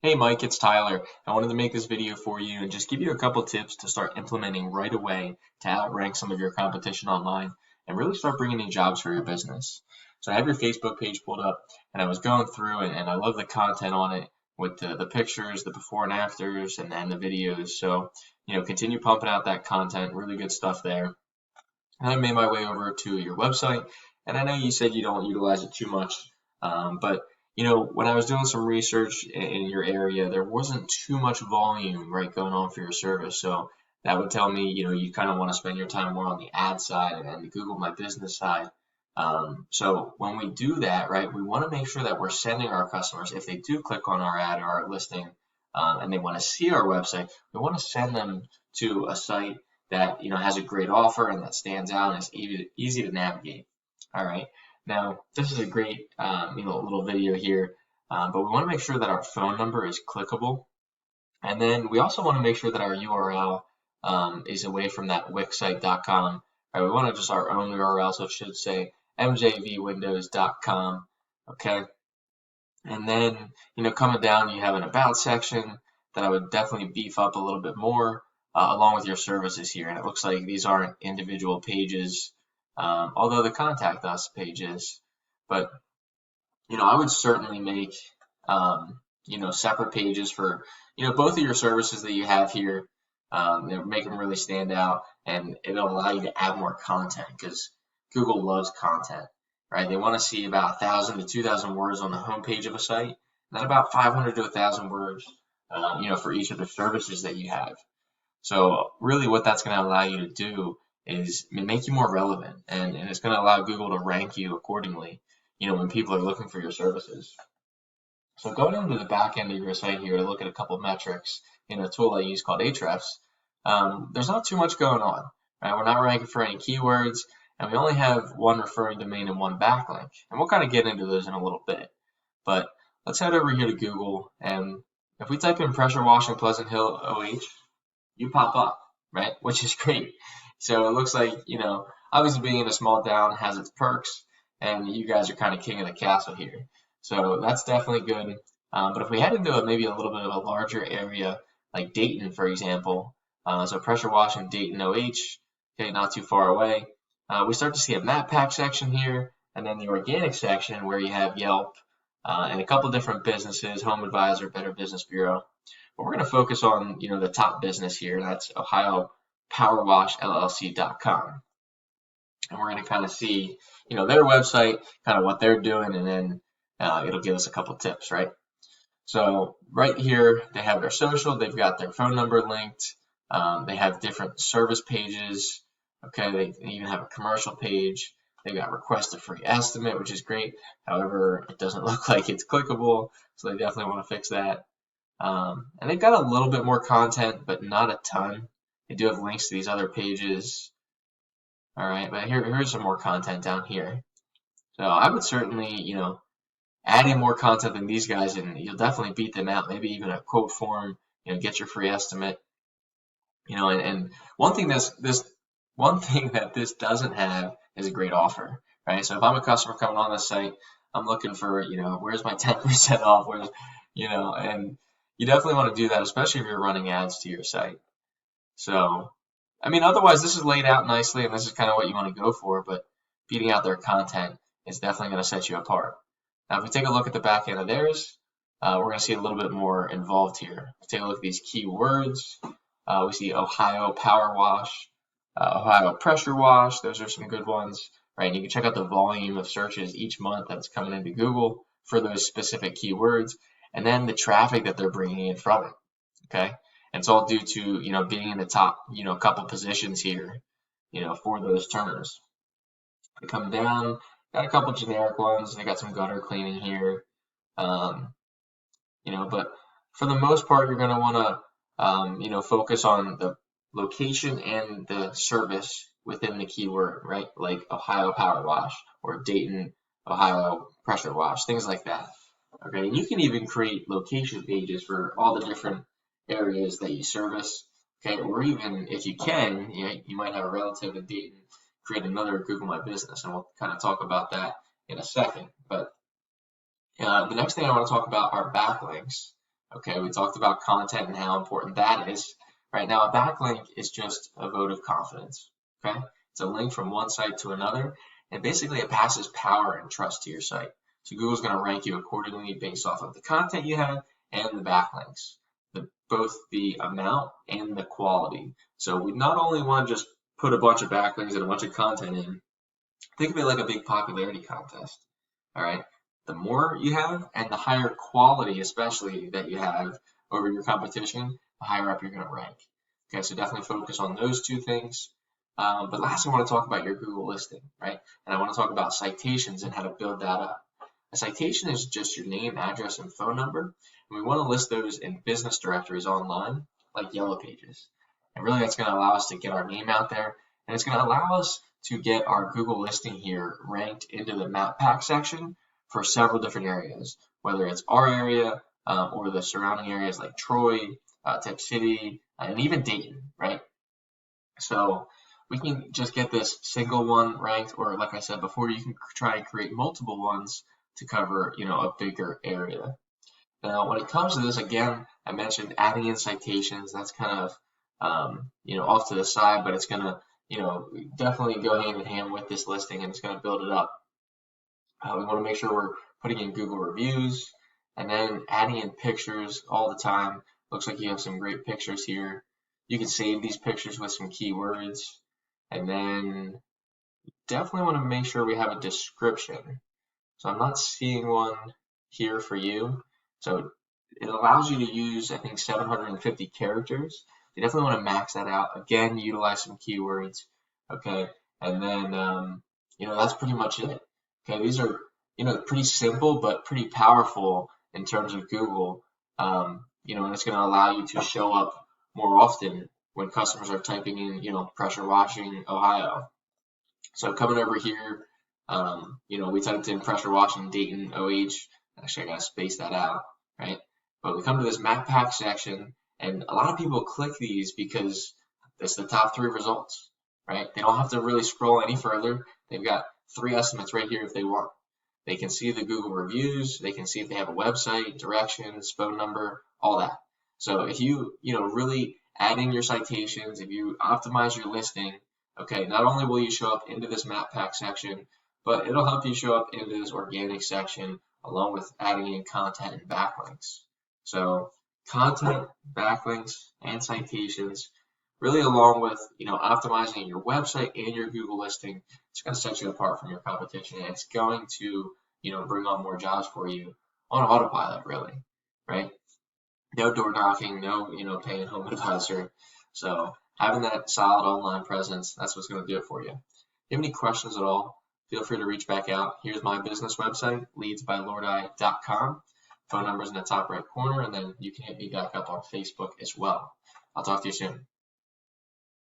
Hey Mike, it's Tyler. I wanted to make this video for you and just give you a couple tips to start implementing right away to outrank some of your competition online and really start bringing in jobs for your business. So I have your Facebook page pulled up and I was going through it and I love the content on it with the pictures, the before and afters, and then the videos. So, continue pumping out that content, really good stuff there. And I made my way over to your website, and I know you said you don't utilize it too much, but when I was doing some research in your area, there wasn't too much volume, right, going on for your service. So that would tell me, you kind of want to spend your time more on the ad side and the Google My Business side. So when we do that, right, we want to make sure that we're sending our customers, if they do click on our ad or our listing, and they want to see our website, we want to send them to a site that has a great offer and that stands out and is easy to navigate. All right. Now this is a great little video here, but we want to make sure that our phone number is clickable, and then we also want to make sure that our URL is away from that wixsite.com. Right, we want to just our own URL, so it should say mjvwindows.com. Okay. And then coming down, you have an about section that I would definitely beef up a little bit more, along with your services here. And it looks like these aren't individual pages, although the contact us page is. But I would certainly make separate pages for both of your services that you have here. Make them really stand out, and it'll allow you to add more content because Google loves content, right? They want to see about 1,000 to 2,000 words on the homepage of a site, and then about 500 to 1,000 words, for each of the services that you have. So really what that's going to allow you to do is make you more relevant, and it's going to allow Google to rank you accordingly, when people are looking for your services. So going into the back end of your site here to look at a couple metrics in a tool I use called Ahrefs, there's not too much going on, right? We're not ranking for any keywords, and we only have one referring domain and one backlink. And we'll kind of get into those in a little bit. But let's head over here to Google, and if we type in pressure washing Pleasant Hill OH, you pop up, right? Which is great. So it looks like, obviously being in a small town has its perks, and you guys are kind of king of the castle here. So that's definitely good. But if we head into maybe a little bit of a larger area, like Dayton, for example, so pressure washing Dayton OH, okay, not too far away, we start to see a map pack section here, and then the organic section where you have Yelp and a couple different businesses, Home Advisor, Better Business Bureau. But we're going to focus on the top business here, and that's OhioPowerWashLLC.com. And we're going to kind of see their website, kind of what they're doing, and then it'll give us a couple tips, right? So right here, they have their social, they've got their phone number linked, they have different service pages, okay, they even have a commercial page, they've got request a free estimate, which is great. However, it doesn't look like it's clickable, so they definitely want to fix that. And they've got a little bit more content, but not a ton. They do have links to these other pages. All right, but here's some more content down here. So I would certainly, add in more content than these guys, and you'll definitely beat them out. Maybe even a quote form, get your free estimate. And one thing that this doesn't have is a great offer, right? So if I'm a customer coming on the site, I'm looking for, where's my 10% off? Where's, and you definitely want to do that, especially if you're running ads to your site. So, otherwise this is laid out nicely, and this is kind of what you want to go for, but beating out their content is definitely going to set you apart. Now, if we take a look at the back end of theirs, we're going to see a little bit more involved here. Take a look at these keywords. We see Ohio Power Wash, Ohio Pressure Wash. Those are some good ones, right? And you can check out the volume of searches each month that's coming into Google for those specific keywords, and then the traffic that they're bringing in from it, okay? And it's all due to, being in the top, couple positions here, for those terms. They come down, got a couple generic ones. They got some gutter cleaning here, but for the most part, you're going to want to, focus on the location and the service within the keyword, right? Like Ohio Power Wash or Dayton, Ohio Pressure Wash, things like that. Okay, and you can even create location pages for all the different areas that you service. Okay, or even if you can, you might have a relative in Dayton, create another Google My Business, and we'll kind of talk about that in a second. But the next thing I want to talk about are backlinks. Okay, we talked about content and how important that is. Right now, a backlink is just a vote of confidence. Okay, it's a link from one site to another, and basically it passes power and trust to your site. So Google's going to rank you accordingly based off of the content you have and the backlinks, both the amount and the quality. So we not only want to just put a bunch of backlinks and a bunch of content in, think of it like a big popularity contest. All right. The more you have and the higher quality, especially that you have over your competition, the higher up you're going to rank. Okay, so definitely focus on those two things. But last, I want to talk about your Google listing, right? And I want to talk about citations and how to build that up. A citation is just your name, address, and phone number. And we want to list those in business directories online, like Yellow Pages. And really, that's going to allow us to get our name out there. And it's going to allow us to get our Google listing here ranked into the map pack section for several different areas, whether it's our area or the surrounding areas like Troy, Tech City, and even Dayton, right? So we can just get this single one ranked, or like I said before, you can try and create multiple ones to cover, a bigger area. Now, when it comes to this, again, I mentioned adding in citations. That's kind of, off to the side, but it's going to, definitely go hand in hand with this listing, and it's going to build it up. We want to make sure we're putting in Google reviews and then adding in pictures all the time. Looks like you have some great pictures here. You can save these pictures with some keywords, and then definitely want to make sure we have a description. So I'm not seeing one here for you. So it allows you to use, I think, 750 characters. You definitely want to max that out. Again, utilize some keywords. Okay, and then that's pretty much it. Okay, these are pretty simple but pretty powerful in terms of Google. And it's going to allow you to show up more often when customers are typing in pressure washing Ohio. So coming over here, we typed in pressure washing Dayton OH. Actually, I gotta space that out, right? But we come to this map pack section, and a lot of people click these because it's the top 3 results, right? They don't have to really scroll any further. They've got 3 estimates right here if they want. They can see the Google reviews. They can see if they have a website, directions, phone number, all that. So if you, really add in your citations, if you optimize your listing, okay, not only will you show up into this map pack section, but it'll help you show up into this organic section along with adding in content and backlinks. So content, backlinks, and citations, really along with, optimizing your website and your Google listing, it's going to set you apart from your competition, and it's going to, bring on more jobs for you on autopilot, really, right? No door knocking, no, paying home advisor. So having that solid online presence, that's what's going to do it for you. If you have any questions at all, feel free to reach back out. Here's my business website, leadsbylordi.com. Phone number's in the top right corner, and then you can hit me back up on Facebook as well. I'll talk to you soon.